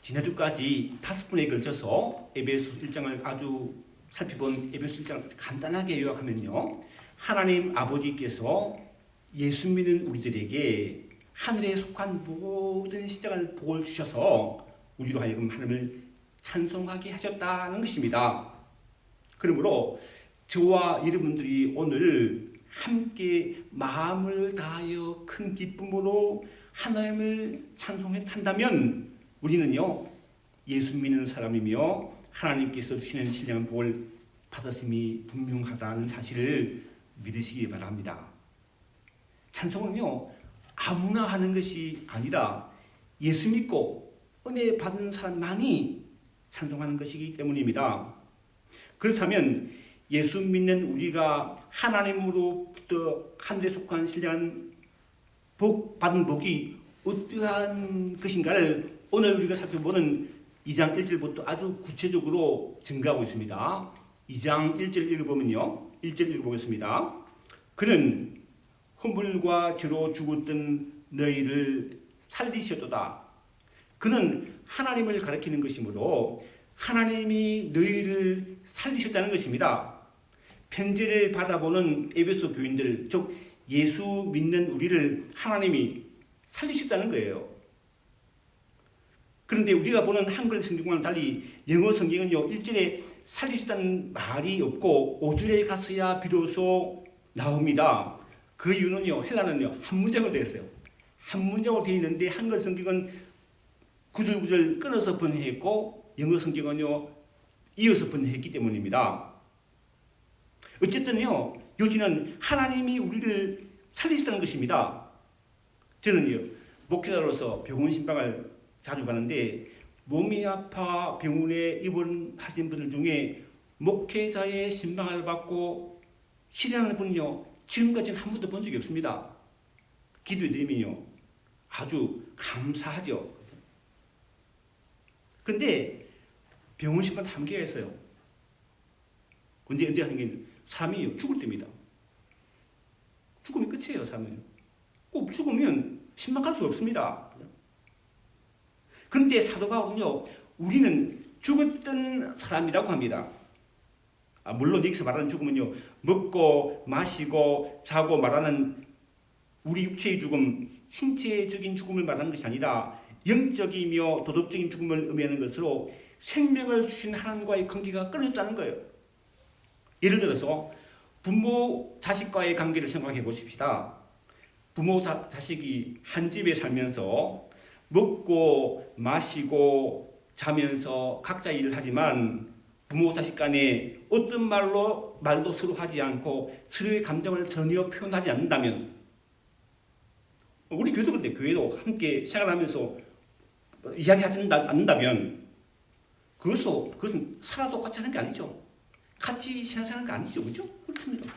지난주까지 5번에 걸쳐서 에베소 1장을 아주 살펴본 에베소 1장을 간단하게 요약하면요. 하나님 아버지께서 예수 믿는 우리들에게 하늘에 속한 모든 신장을 복을 주셔서 우리로 하여금 하나님을 찬송하게 하셨다는 것입니다. 그러므로 저와 여러분들이 오늘 함께 마음을 다하여 큰 기쁨으로 하나님을 찬송한다면 우리는요 예수 믿는 사람이며 하나님께서 주시는 신령한 복을 받았음이 분명하다는 사실을 믿으시기 바랍니다. 찬송은요 아무나 하는 것이 아니라 예수 믿고 은혜 받은 사람만이 찬송하는 것이기 때문입니다. 그렇다면 예수 믿는 우리가 하나님으로부터 하늘에 속한 신령한 복 받은 복이 어떠한 것인가를 오늘 우리가 살펴보는 2장 1절부터 아주 구체적으로 증가하고 있습니다. 2장 1절 읽어보면요. 1절 읽어보겠습니다. 그는 허물과 죄로 죽었던 너희를 살리셨도다. 그는 하나님을 가리키는 것이므로 하나님이 너희를 살리셨다는 것입니다. 편지를 받아보는 에베소 교인들, 즉 예수 믿는 우리를 하나님이 살리셨다는 거예요. 그런데 우리가 보는 한글 성경과는 달리 영어 성경은요 1절에 살리셨다는 말이 없고 5절에 갔어야 비로소 나옵니다. 그 이유는요 헬라는요 한 문장으로 되어 있어요. 한 문장으로 되어 있는데 한글 성경은 구절구절 끊어서 번역했고 영어 성경은요 이어서 번역했기 때문입니다. 어쨌든요 요지는 하나님이 우리를 살리셨다는 것입니다. 저는요 목회자로서 병원 신방을 자주 가는데 몸이 아파 병원에 입원하신 분들 중에 목회자의 신방을 받고 실현하는 분은요 지금까지는 한 번도 본 적이 없습니다. 기도해드리면요 아주 감사하죠. 그런데 병원 신방 한계가 있어요. 언제 하는 게 사람이 죽을 때입니다. 죽음이 끝이에요. 사람은 꼭 죽으면 신방 갈 수가 없습니다. 그런데 사도 바울은요 우리는 죽었던 사람이라고 합니다. 물론 여기서 말하는 죽음은요 먹고 마시고 자고 말하는 우리 육체의 죽음, 신체적인 죽음을 말하는 것이 아니라 영적이며 도덕적인 죽음을 의미하는 것으로 생명을 주신 하나님과의 관계가 끊어졌다는 거예요. 예를 들어서 부모 자식과의 관계를 생각해 보십시다. 부모 자식이 한 집에 살면서 먹고 마시고 자면서 각자 일을 하지만 부모 자식 간에 어떤 말도 서로 하지 않고 서로의 감정을 전혀 표현하지 않는다면 우리 교회도 그런데 교회도 함께 생활하면서 이야기하지 않는다면 그것은 살아 똑같이 하는 게 아니죠. 같이 생활하는 게 아니죠. 그렇죠? 그렇습니다.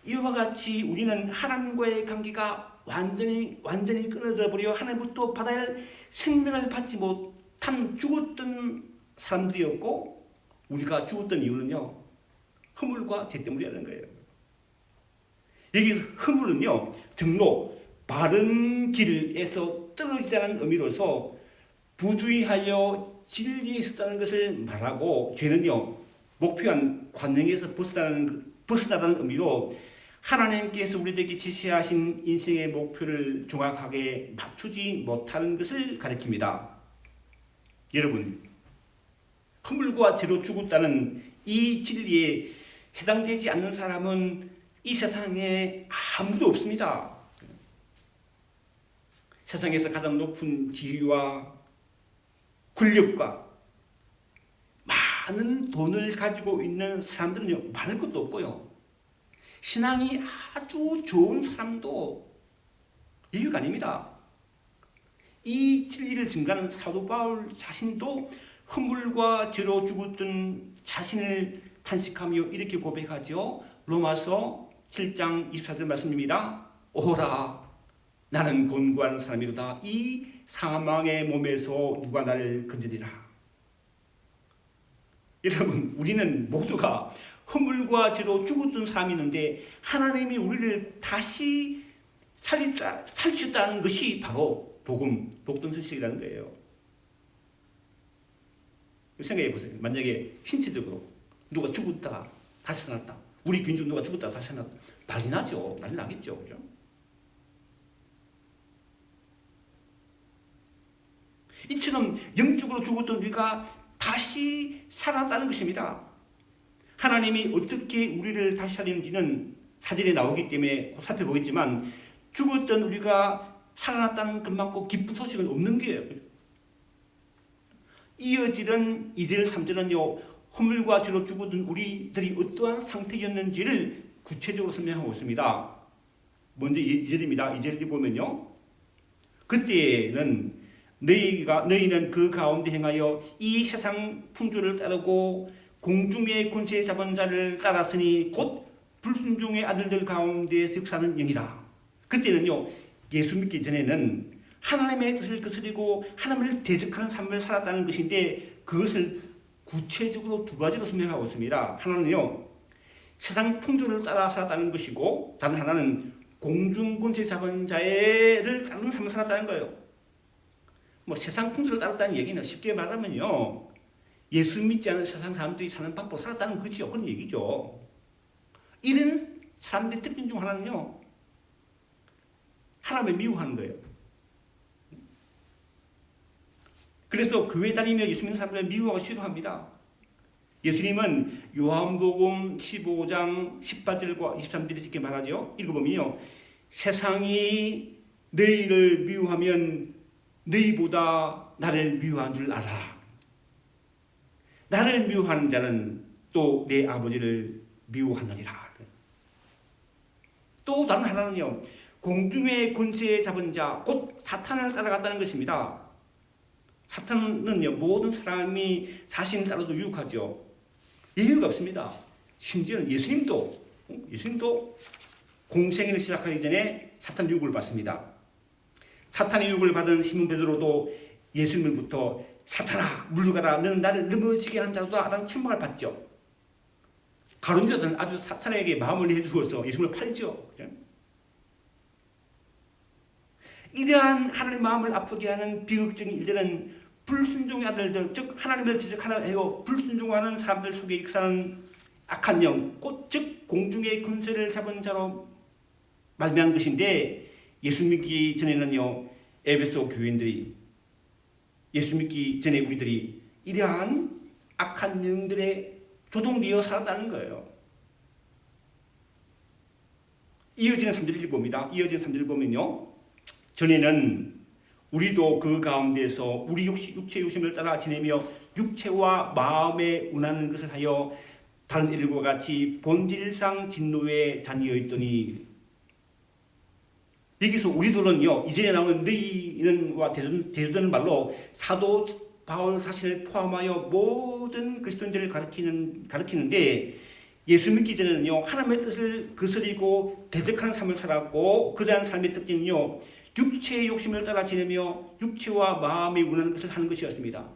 이와 같이 우리는 하나님과의 관계가 완전히 끊어져 버려 하나님부터 받아야 할 생명을 받지 못한 죽었던 사람들이었고 우리가 죽었던 이유는요 허물과 죄 때문이라는 거예요. 여기서 허물은요 정로 바른 길에서 떨어지자는 의미로서 부주의하여 진리에 있었다는 것을 말하고 죄는요 목표한 관행에서 벗어나다는 의미로 하나님께서 우리에게 지시하신 인생의 목표를 정확하게 맞추지 못하는 것을 가리킵니다. 여러분, 허물과 죄로 죽었다는 이 진리에 해당되지 않는 사람은 이 세상에 아무도 없습니다. 세상에서 가장 높은 지위와 권력과 많은 돈을 가지고 있는 사람들은요 말할 것도 없고요. 신앙이 아주 좋은 사람도 이유가 아닙니다. 이 진리를 증가하는 사도 바울 자신도 허물과 죄로 죽었던 자신을 탄식하며 이렇게 고백하죠. 로마서 7장 24절 말씀입니다. 오라 나는 곤고한 사람이로다. 이 사망의 몸에서 누가 나를 건져내리라. 여러분 우리는 모두가 허물과 죄로 죽었던 사람이 있는데 하나님이 우리를 다시 살리셨다는 것이 바로 복음, 복된 소식이라는 거예요. 생각해 보세요. 만약에 신체적으로 누가 죽었다가 다시 살아났다. 우리 귀인 중 누가 죽었다가 다시 살아났다. 난리 나죠. 난리 나겠죠. 그죠? 이처럼 영적으로 죽었던 우리가 다시 살아났다는 것입니다. 하나님이 어떻게 우리를 다시 살리는지는 사전에 나오기 때문에 살펴보겠지만 죽었던 우리가 살아났다는 것만큼 기쁜 소식은 없는 거예요. 이어지는 2절 3절은요. 허물과 죄로 죽었던 우리들이 어떠한 상태였는지를 구체적으로 설명하고 있습니다. 먼저 2절입니다. 2절을 보면요. 그때는 너희는 그 가운데 행하여 이 세상 풍조를 따르고 공중의 권세 잡은 자를 따랐으니 곧 불순종의 아들들 가운데서 역사하는 영이라. 그때는요. 예수 믿기 전에는 하나님의 뜻을 거스리고 하나님을 대적하는 삶을 살았다는 것인데 그것을 구체적으로 두 가지로 설명하고 있습니다. 하나는요. 세상 풍조를 따라 살았다는 것이고 다른 하나는 공중 권세 잡은 자를 따르는 삶을 살았다는 거예요. 뭐 세상 풍조를 따랐다는 얘기는 쉽게 말하면요. 예수 믿지 않은 세상 사람들이 사는 방법으로 살았다는 거죠. 그런 얘기죠. 이런 사람들의 특징 중 하나는요. 하나님을 미워하는 거예요. 그래서 교회 다니며 예수 믿는 사람들을 미워하고 싫어합니다. 예수님은 요한복음 15장 18절과 23절에 이렇게 말하죠. 읽어보면요. 세상이 너희를 미워하면 너희보다 나를 미워한 줄 알아. 나를 미워하는 자는 또 내 아버지를 미워하느니라. 또 다른 하나는요. 공중의 권세 잡은 자, 곧 사탄을 따라갔다는 것입니다. 사탄은요. 모든 사람이 자신을 따라도 유혹하죠. 예외가 없습니다. 심지어는 예수님도 공생애를 시작하기 전에 사탄 유혹을 받습니다. 사탄의 유혹을 받은 시몬 베드로도 예수님으로부터 사탄아 물러가라 너는 나를 넘어지게 하는 자로다 라는 책망을 받죠. 가룟유다는 아주 사탄에게 마음을 내주어서 예수님을 팔죠. 이러한 하나님의 마음을 아프게 하는 비극적인 일들은 불순종의 아들들, 즉 하나님을 지적하여 불순종하는 사람들 속에 익사하는 악한 영, 즉 공중의 권세를 잡은 자로 말미암은 것인데 예수 믿기 전에는요. 에베소 교인들이 예수 믿기 전에 우리들이 이러한 악한 영들에 조종되어 살았다는 거예요. 이어지는 3절을 봅니다. 이어지는 3절을 보면요. 전에는 우리도 그 가운데서 우리 육체의 욕심을 따라 지내며 육체와 마음에 운하는 것을 하여 다른 이들과 같이 본질상 진노의 자녀였더니 여기서 우리들은요. 이전에 나오는 너희는과 대조되는 말로 사도 바울 자신을 포함하여 모든 그리스도인들을 가리키는데 예수 믿기 전에는요. 하나님의 뜻을 거스리고 대적하는 삶을 살았고 그러한 삶의 특징은요. 육체의 욕심을 따라 지내며 육체와 마음이 운하는 것을 하는 것이었습니다.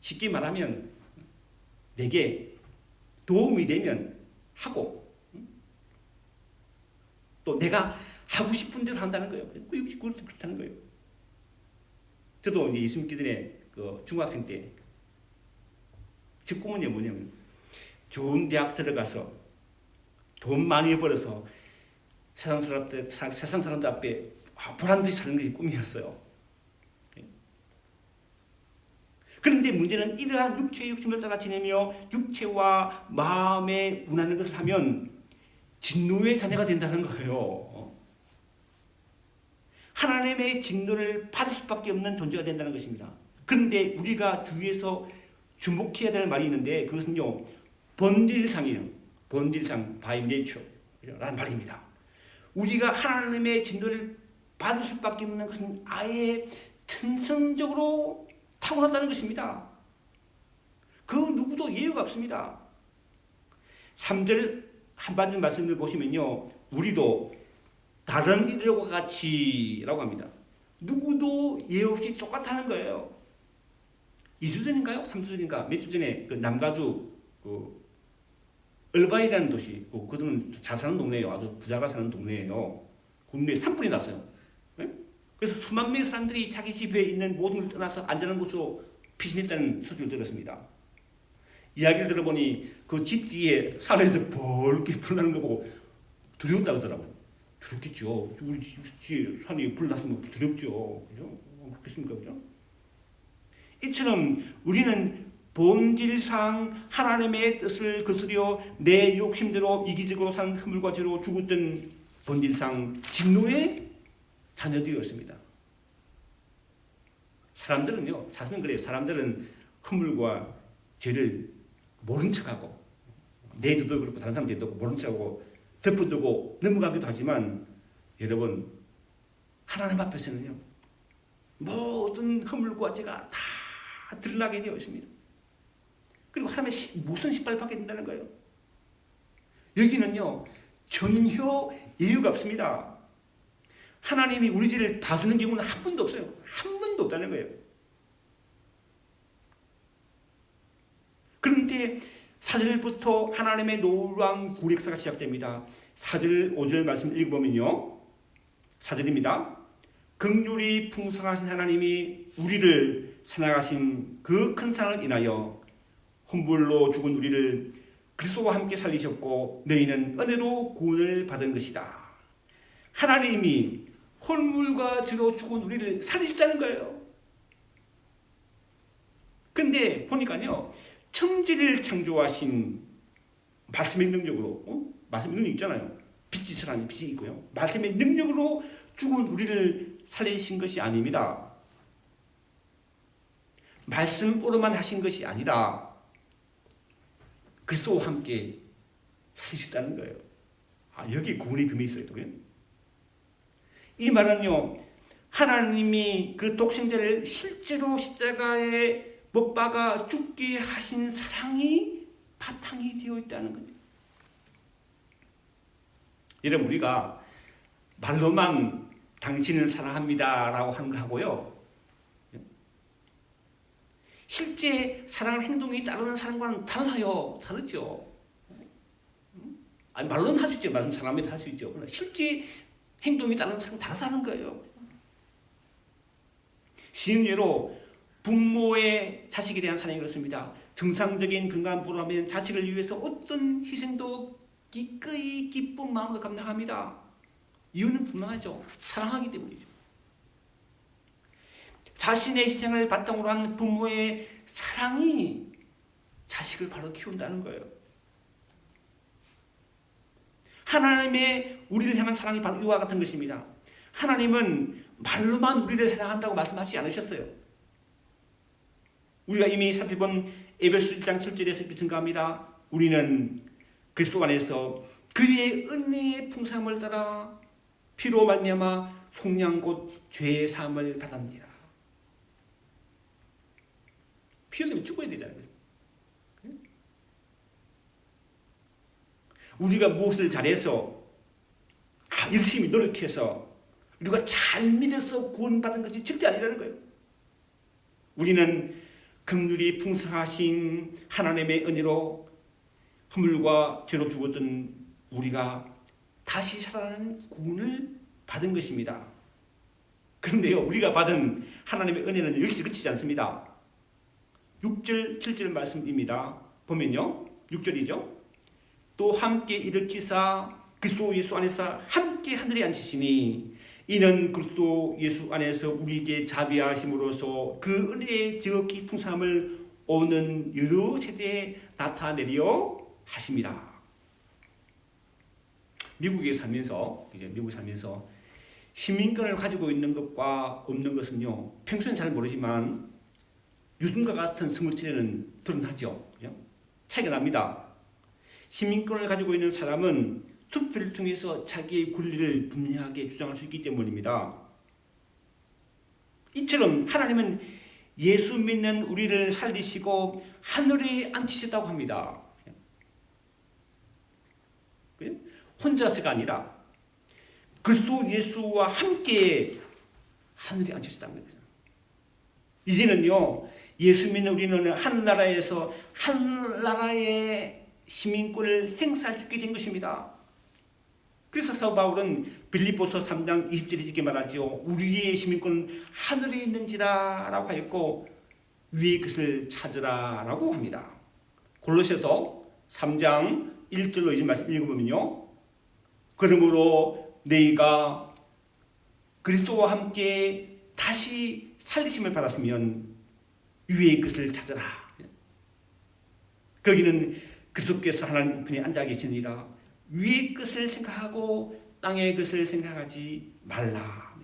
쉽게 말하면 내게 도움이 되면 하고 또 내가 하고 싶은 대로 한다는 거예요. 그렇다는 거예요. 저도 이제 예수 믿기 전에 그 중학생 때 제 꿈은 뭐냐면 좋은 대학 들어가서 돈 많이 벌어서 세상 사람들 앞에 보란듯이 사는 게 꿈이었어요. 그런데 문제는 이러한 육체의 욕심을 따라 지내며 육체와 마음에 운하는 것을 하면 진노의 자녀가 된다는 거예요. 하나님의 진노를 받을 수밖에 없는 존재가 된다는 것입니다. 그런데 우리가 주위에서 주목해야 될 말이 있는데 그것은요. 본질상이에요. 본질상 by nature라는 말입니다. 우리가 하나님의 진노를 받을 수밖에 없는 것은 아예 천성적으로 타고났다는 것입니다. 그 누구도 예외가 없습니다. 3절 한마디 말씀을 보시면요. 우리도 다른 이들과 같이라고 합니다. 누구도 예외 없이 똑같다는 거예요. 2주 전인가요? 3주 전인가? 몇 주 전에 그 남가주 얼바이라는 도시, 그들은 잘 사는 동네예요. 아주 부자가 사는 동네예요. 국내에 산불이 났어요. 네? 그래서 수만 명의 사람들이 자기 집에 있는 모든 걸 떠나서 안전한 곳으로 피신했다는 소식을 들었습니다. 이야기를 들어보니 그 집 뒤에 산에서 벌게 불나는 거 보고 두려웠다 그러더라고요. 두렵겠죠. 우리 집 뒤에 산이 불났으면 두렵죠. 그죠? 그렇겠습니까? 그죠? 이처럼 우리는 본질상 하나님의 뜻을 거스려 내 욕심대로 이기적으로 산 허물과 죄로 죽었던 본질상 진노의 자녀들이었습니다. 사람들은요, 사실은 그래요. 사람들은 허물과 죄를 모른 척하고, 내 죄도 그렇고 다른 사람 죄도 모른 척하고 덮어두고 넘어가기도 하지만, 여러분, 하나님 앞에서는요, 모든 허물과 죄가 다 드러나게 되어 있습니다. 그리고 하나님의 무슨 신발 받게 된다는 거예요? 여기는요, 전혀 예유가 없습니다. 하나님이 우리 죄를 봐주는 경우는 한 번도 없어요. 한 번도 없다는 거예요. 그런데 4절부터 하나님의 놀라운 구원 역사가 시작됩니다. 4절 5절 말씀 읽어보면요, 4절입니다. 긍휼이 풍성하신 하나님이 우리를 사랑하신 그 큰 사랑을 인하여 혼불로 죽은 우리를 그리스도와 함께 살리셨고 너희는 은혜로 구원을 받은 것이다. 하나님이 혼물과 죄로 죽은 우리를 살리셨다는 거예요. 그런데 보니까요, 천지를 창조하신 말씀의 능력으로, 말씀의 능력 있잖아요. 빛이 사람이 빛이 있고요. 말씀의 능력으로 죽은 우리를 살리신 것이 아닙니다. 말씀으로만 하신 것이 아니라 그리스도와 함께 살리셨다는 거예요. 여기 구원의 비밀이 있어요. 이 말은요, 하나님이 그 독생자를 실제로 십자가에 못 박아 죽게 하신 사랑이 바탕이 되어 있다는 겁니다. 여러분, 우리가 말로만 당신을 사랑합니다 라고 하는 거 하고요, 실제 사랑 행동이 따르는 사랑과는 달라요. 다르죠. 말로는 할 수 있죠. 말로는 사랑합니다 할 수 있죠. 그러나 실제 행동이 따르는 사랑 다르다는 거예요. 쉬운 예로 부모의 자식에 대한 사랑이 그렇습니다. 정상적인 건강한 부모라면 자식을 위해서 어떤 희생도 기꺼이 기쁜 마음으로 감당합니다. 이유는 분명하죠. 사랑하기 때문이죠. 자신의 희생을 바탕으로 한 부모의 사랑이 자식을 바로 키운다는 거예요. 하나님의 우리를 향한 사랑이 바로 이와 같은 것입니다. 하나님은 말로만 우리를 사랑한다고 말씀하지 않으셨어요. 우리가 이미 살펴본 에베소 1장 7절에서 이렇게 증가합니다. 우리는 그리스도 안에서 그의 은혜의 풍성함을 따라 피로 말미암아 속량 곧 죄의 사함을 받았느니라. 피 흘리면 죽어야 되잖아요. 우리가 무엇을 잘해서, 열심히 노력해서 우리가 잘 믿어서 구원받은 것이 절대 아니라는 거예요. 우리는 긍휼이 풍성하신 하나님의 은혜로 허물과 죄로 죽었던 우리가 다시 살아나는 구원을 받은 것입니다. 그런데요, 우리가 받은 하나님의 은혜는 여기서 그치지 않습니다. 6절, 7절 말씀입니다. 보면요, 6절이죠. 또 함께 일으키사 그리스도 예수 안에서 함께 하늘에 앉히시니 이는 그리스도 예수 안에서 우리에게 자비하심으로써 그 은혜의 지극히 풍성함을 오는 여러 세대에 나타내려 하십니다. 미국에 살면서 시민권을 가지고 있는 것과 없는 것은요, 평소엔 잘 모르지만 요즘과 같은 스무치에는 드러나죠. 차이가 납니다. 시민권을 가지고 있는 사람은 투표를 통해서 자기의 권리를 분명하게 주장할 수 있기 때문입니다. 이처럼 하나님은 예수 믿는 우리를 살리시고 하늘에 앉히셨다고 합니다. 혼자서가 아니라 그리스도 예수와 함께 하늘에 앉히셨다는 거죠. 이제는요, 예수 믿는 우리는 한 나라에서 한 나라의 시민권을 행사할 수 있게 된 것입니다. 그래서 사도 바울은 빌립보서 3장 20절에 이렇게 말하죠. 우리의 시민권은 하늘에 있는지라 라고 하였고 위의 것을 찾으라 라고 합니다. 골로새서 3장 1절로 이제 말씀 읽어보면요. 그러므로 너희가 그리스도와 함께 다시 살리심을 받았으면 위의 것을 찾아라. 거기는 그리스도께서 하나님 우편에 앉아 계시니라. 위의 것을 생각하고 땅의 것을 생각하지 말라.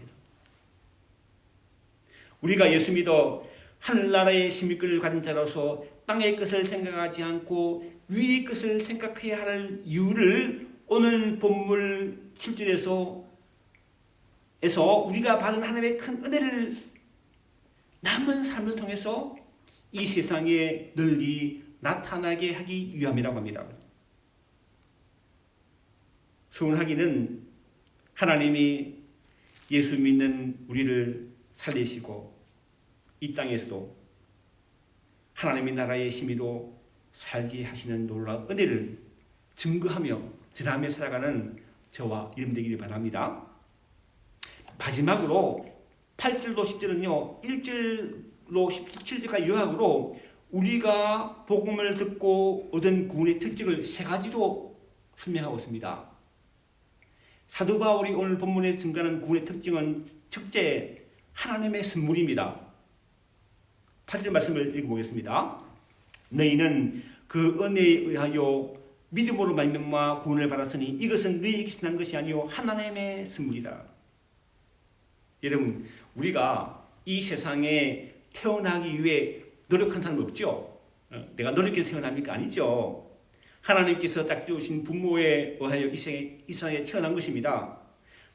우리가 예수 믿어 하늘나라의 시민권을 가진 자로서 땅의 것을 생각하지 않고 위의 것을 생각해야 할 이유를 오늘 본문 7절에서 우리가 받은 하나님의 큰 은혜를 남은 삶을 통해서 이 세상에 널리 나타나게 하기 위함이라고 합니다. 소원하기는 하나님이 예수 믿는 우리를 살리시고 이 땅에서도 하나님의 나라의 힘으로 살게 하시는 놀라운 은혜를 증거하며 전하며 살아가는 저와 여러분 되기를 바랍니다. 마지막으로 8절로 10절은요 1절로 17절까지 요약으로 우리가 복음을 듣고 얻은 구원의 특징을 세 가지로 설명하고 있습니다. 사도 바울이 오늘 본문에 증거하는 구원의 특징은 첫째, 하나님의 선물입니다. 8절 말씀을 읽어보겠습니다. 너희는 그 은혜에 의하여 믿음으로 말미암아 구원을 받았으니 이것은 너희에게 난 것이 아니요 하나님의 선물이다. 여러분, 우리가 이 세상에 태어나기 위해 노력한 사람 없죠? 내가 노력해서 태어납니까? 아니죠. 하나님께서 딱 주신 부모에 의하여 이 세상에 태어난 것입니다.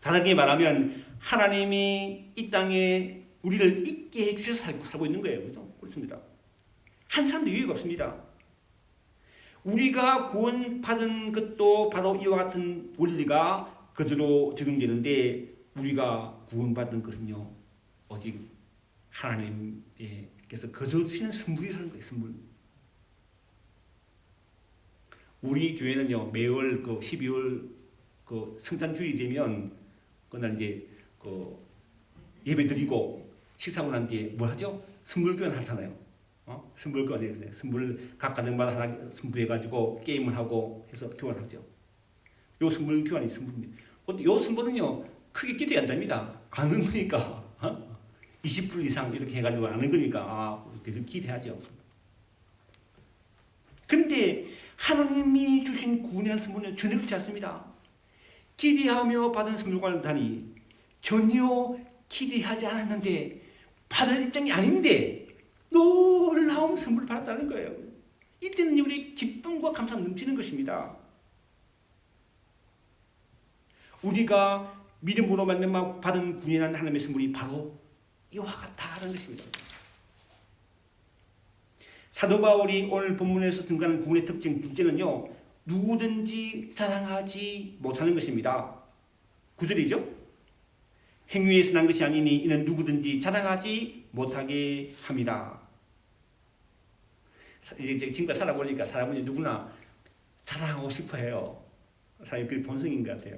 다르게 말하면 하나님이 이 땅에 우리를 있게 해주셔서 살고 있는 거예요. 그렇죠? 그렇습니다. 한 사람도 유익 없습니다. 우리가 구원받은 것도 바로 이와 같은 원리가 그대로 적용되는데 우리가 구원받은 것은요 오직 하나님께서 거저 주시는 선물이라는 거예요. 선물. 우리 교회는요 매월 12월 성탄주일이 되면 그날 이제 예배드리고 식사하고 난 뒤에 뭐 하죠? 선물 교환 하잖아요. 선물 교환 해서 선물 각 가정마다 하나 선물해가지고 게임을 하고 해서 교환하죠. 요 선물 교환이 선물입니다. 요 선물은요 크게 기대 안 됩니다. 아는 거니까 20불 이상 이렇게 해가지고 아는 거니까 그래서 기대하죠. 근데 하나님이 주신 구원이라는 선물은 전혀 그렇지 않습니다. 기대하며 받은 선물과는 달리 전혀 기대하지 않았는데 받을 입장이 아닌데 놀라운 선물을 받았다는 거예요. 이때는 우리 기쁨과 감사가 넘치는 것입니다. 우리가 믿음으로 말미암아 받은 구원이라는 하나님의 선물이 바로 이와 같다는 것입니다. 사도 바울이 오늘 본문에서 증거하는 구원의 특징 둘째는요 누구든지 자랑하지 못하는 것입니다. 9절이죠. 행위에서 난 것이 아니니 이는 누구든지 자랑하지 못하게 함이라. 이제 지금까지 살아보니까 사람은 누구나 자랑하고 싶어해요. 사람이 그 본성인 것 같아요.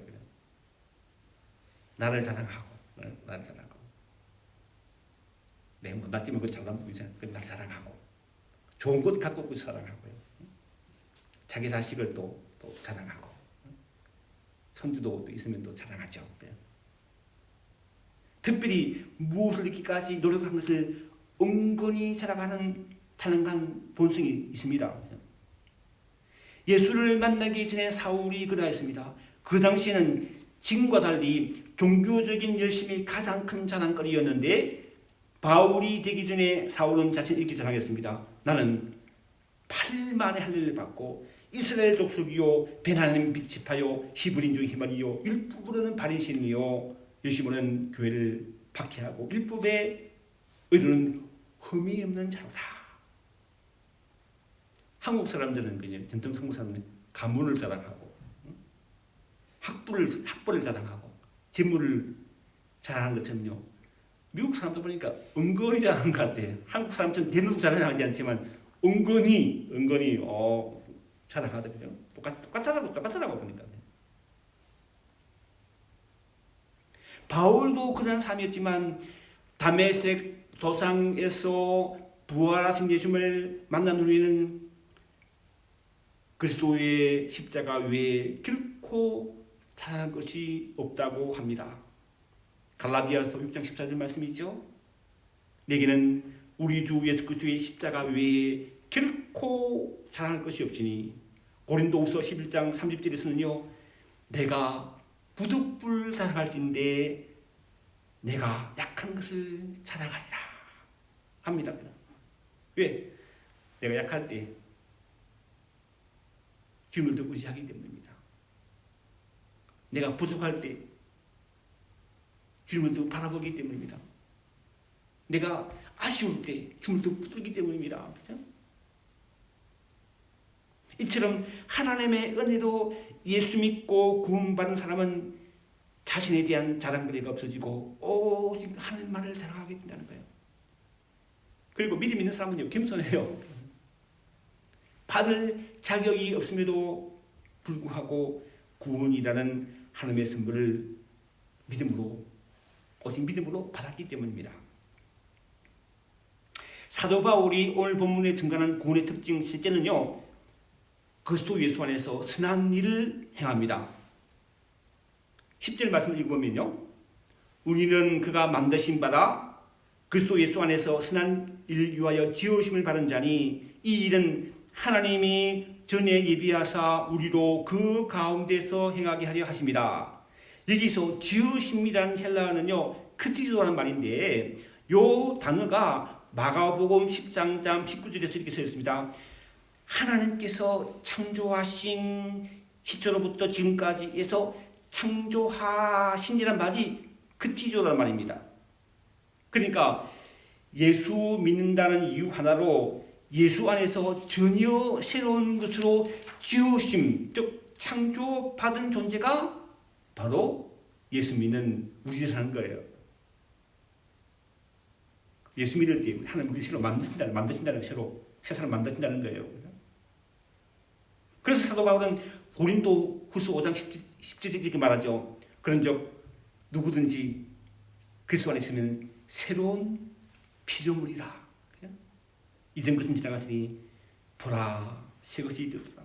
나를 자랑하고, 나를 자랑하고. 내가 못났지만 그 잘난 부이잖아. 날 자랑하고. 좋은 것 갖고 있고 자랑하고요. 자기 자식을 또 자랑하고. 손주도 또 있으면 또 자랑하죠. 특별히 무엇을 이렇게까지 노력한 것을 은근히 자랑하는 타락한 본성이 있습니다. 예수를 만나기 전에 사울이 그러했습니다. 그 당시에는 지금과 달리 종교적인 열심이 가장 큰 자랑거리였는데 바울이 되기 전에 사울은 자신을 이렇게 자랑했습니다. 나는 8일 만에 할례를 받고 이스라엘 족속이요 베냐민 지파요 히브리인 중 히말이요 율법으로는 바리새인이요 열심으로는 교회를 박해하고 율법에 의로는 흠이 없는 자로다. 한국 사람들은 그냥 전통 한국 사람은 가문을 자랑하고 학벌을 자랑하고 재물을 자랑하는 것처럼요. 미국 사람들 보니까 은근히 자랑하는 것 같아요. 한국 사람처럼 대놓고 자랑하지 않지만 은근히 자랑하더라고요. 똑같더라고 보니까. 바울도 그런 사람이었지만 다메섹 도상에서 부활하신 예수님을 만난 후에는 그리스도의 십자가 외에 결코 자랑할 것이 없다고 합니다. 갈라디아서 6장 14절 말씀이죠. 내게는 우리 주 예수 그리스도의 십자가 외에 결코 자랑할 것이 없으니, 고린도후서 11장 30절에서는요, 내가 부득불 자랑할진대 내가 약한 것을 자랑하리라 합니다. 왜? 내가 약할 때 주님을 더 의지하기 때문입니다. 내가 부족할 때 주님을 더 바라보기 때문입니다. 내가 아쉬울 때 주님을 더 붙들기 때문입니다. 그렇죠? 이처럼 하나님의 은혜로 예수 믿고 구원받은 사람은 자신에 대한 자랑거리가 없어지고 오직 하나님만을 자랑하게 된다는 거예요. 그리고 믿음 있는 사람은요, 겸손해요. 받을 자격이 없음에도 불구하고 구원이라는 하나님의 선물을 믿음으로, 오직 믿음으로 받았기 때문입니다. 사도 바울이 오늘 본문에 증가하는 구원의 특징 실제는요, 그리스도 예수 안에서 선한 일을 행합니다. 10절 말씀을 읽어보면요, 우리는 그가 만드신 바라 그리스도 예수 안에서 선한 일을 위하여 지으심을 받은 자니, 이 일은 하나님이 전에 예비하사 우리로 그 가운데서 행하게 하려 하십니다. 여기서 지으심이라는 헬라어는요, 크티조라는 말인데, 이 단어가 마가복음 10장 19절에서 이렇게 써 있습니다. 하나님께서 창조하신 시초로부터 지금까지 해서 창조하신이란 말이 크티조라는 말입니다. 그러니까 예수 믿는다는 이유 하나로 예수 안에서 전혀 새로운 것으로 지으심, 즉 창조받은 존재가 바로 예수 믿는 우리라는 거예요. 예수 믿을 때 하나님 우리 새로 만드신다는 새로 세상을 만드신다는 거예요. 그래서 사도 바울은 고린도 후서 5장 10절에 이렇게 말하죠. 그런즉 누구든지 그리스도 안에 있으면 새로운 피조물이라. 이전 것은 지나갔으니 보라 새 것이 되었다.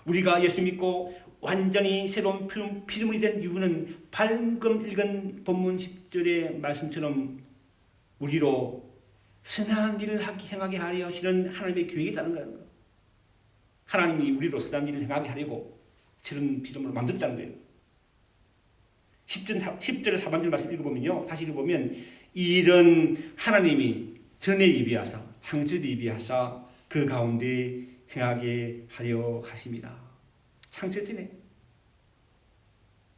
우리가 예수 믿고 완전히 새로운 피조물이 된 이유는 방금 읽은 본문 10절의 말씀처럼 우리로 선한 일을 행하게 하려 하시는 하나님의 계획이 있다는 거예요. 하나님이 우리로 선한 일을 행하게 하려고 새로운 피조물을 만들었다는 거예요. 10절 하반절 말씀 읽어보면요, 다시 읽어보면 이 일은 하나님이 전에 예비하사 창세에 예비하사 그 가운데 행하게 하려 하십니다. 창세 전에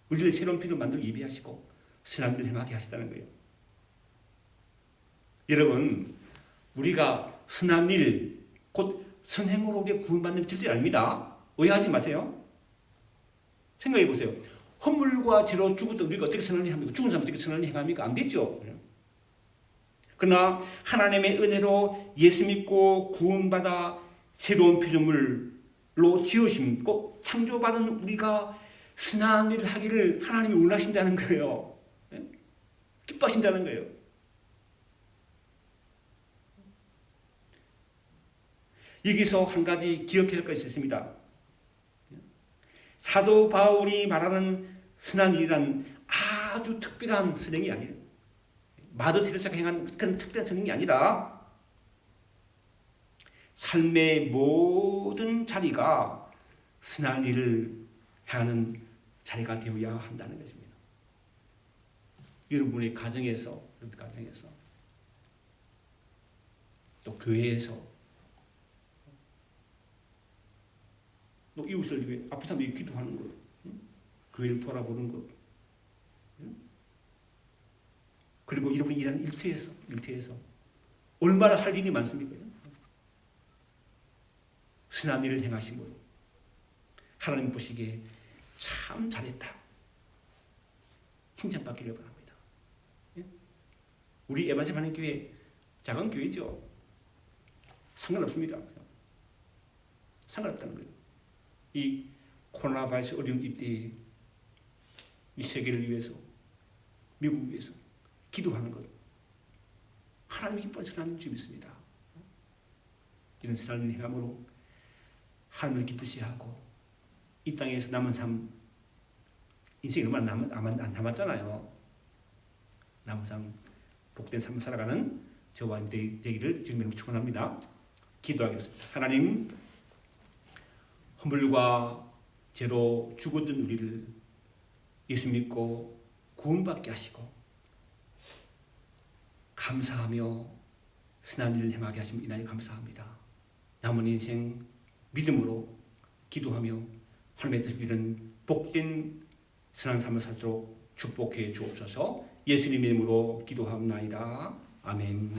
우리를 새로운 피조물 만들어 예비하시고 선한 일을 행하게 하시다는 거예요. 여러분, 우리가 선한 일, 곧 선행으로 우리가 구원받는 절대 아닙니다. 오해하지 마세요. 생각해 보세요. 허물과 죄로 죽었던 우리가 어떻게 선한 일 합니까? 죽은 사람 어떻게 선한 일 행합니까? 안 되죠. 그러나 하나님의 은혜로 예수 믿고 구원받아 새로운 피조물로 지으심, 꼭 창조받은 우리가 선한 일을 하기를 하나님이 원하신다는 거예요. 기뻐하신다는 거예요. 여기서 한 가지 기억해야 할 것이 있습니다. 사도 바울이 말하는 선한 일이란 아주 특별한 선행이 아니에요. 마더 테레사가 행한 그런 특별한 선행이 아니라 삶의 모든 자리가 선한 일을 행하는 자리가 되어야 한다는 것입니다. 여러분의 가정에서 또 교회에서 또 이웃을 위해 아픈 사람 위해 기도하는 것, 교회를 돌아보는 것, 그리고 여러분이 일하는 일터에서 얼마나 할 일이 많습니까? 선한 일을 행하심으로 하나님 보시기에 참 잘했다 칭찬받기를 바랍니다. 우리 에반제일 하는 교회 작은 교회죠. 상관없습니다. 상관없다는 거예요. 이 코로나 바이러스 어려운 이때에 이 세계를 위해서, 미국을 위해서 기도하는 것, 하나님이 기뻐하시는 줄 믿습니다. 이런 선한 행함으로 하나님을 기쁘시게 하고 이 땅에서 남은 삶, 인생이 얼마 안 남았잖아요. 남은 삶, 복된 삶을 살아가는 저와 되기를 주님으로 축원합니다. 기도하겠습니다. 하나님, 허물과 죄로 죽어든 우리를 예수 믿고 구원받게 하시고 감사하며 선한 일을 행하게 하심 인하여 감사합니다. 남은 인생 믿음으로 기도하며 하나님의 뜻을 이룬 복된 선한 삶을 살도록 축복해 주옵소서. 예수님의 이름으로 기도합나이다. 아멘.